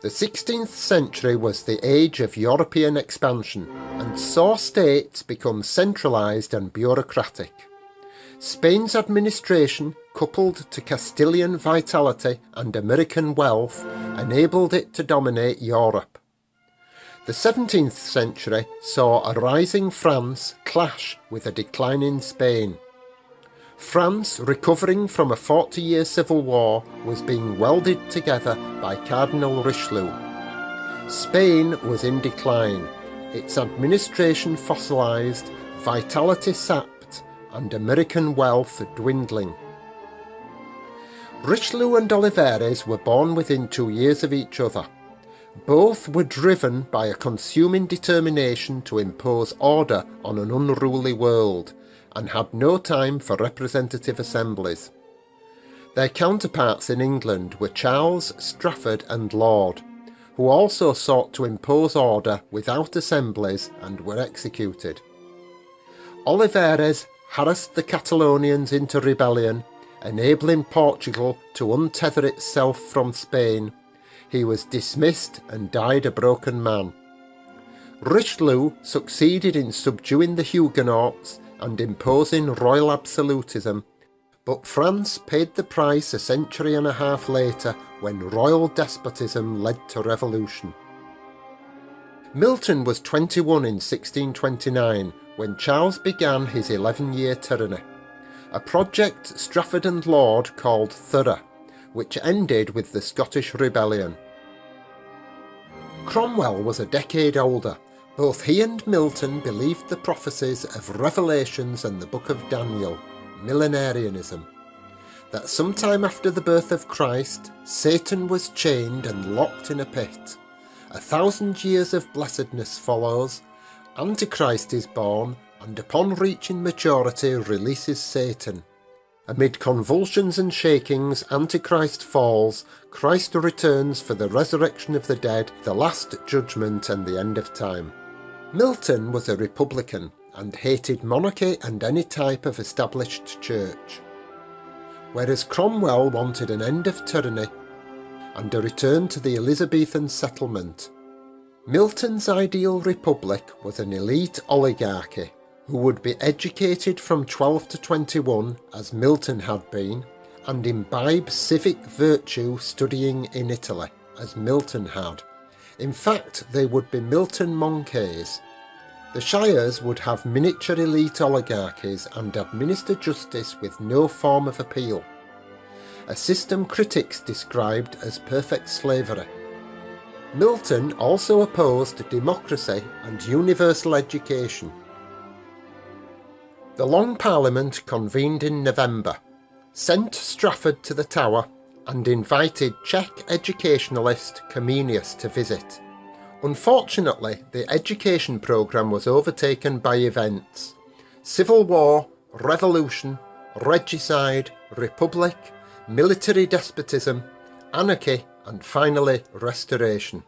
The 16th century was the age of European expansion and saw states become centralised and bureaucratic. Spain's administration, coupled to Castilian vitality and American wealth, enabled it to dominate Europe. The 17th century saw a rising France clash with a declining Spain. France, recovering from a 40-year civil war, was being welded together by Cardinal Richelieu. Spain was in decline, its administration fossilised, vitality sapped, and American wealth dwindling. Richelieu and Olivares were born within 2 years of each other. Both were driven by a consuming determination to impose order on an unruly world, and had no time for representative assemblies. Their counterparts in England were Charles, Strafford and Laud, who also sought to impose order without assemblies and were executed. Olivares harassed the Catalonians into rebellion, enabling Portugal to untether itself from Spain. He was dismissed and died a broken man. Richelieu succeeded in subduing the Huguenots and imposing royal absolutism, but France paid the price a century and a half later when royal despotism led to revolution. Milton was 21 in 1629 when Charles began his 11-year tyranny, a project Strafford and Laud called Thorough, which ended with the Scottish Rebellion. Cromwell was a decade older. Both he and Milton believed the prophecies of Revelations and the Book of Daniel, millenarianism, that sometime after the birth of Christ, Satan was chained and locked in a pit. 1,000 years of blessedness follows, Antichrist is born, and upon reaching maturity releases Satan. Amid convulsions and shakings, Antichrist falls, Christ returns for the resurrection of the dead, the last judgment and the end of time. Milton was a republican and hated monarchy and any type of established church, whereas Cromwell wanted an end of tyranny and a return to the Elizabethan settlement. Milton's ideal republic was an elite oligarchy who would be educated from 12 to 21, as Milton had been, and imbibe civic virtue studying in Italy, as Milton had. In fact, they would be Milton monkeys. The shires would have miniature elite oligarchies and administer justice with no form of appeal, a system critics described as perfect slavery. Milton also opposed democracy and universal education. The Long Parliament convened in November, sent Strafford to the Tower, and invited Czech educationalist Comenius to visit. Unfortunately, the education programme was overtaken by events: civil war, revolution, regicide, republic, military despotism, anarchy, and finally restoration.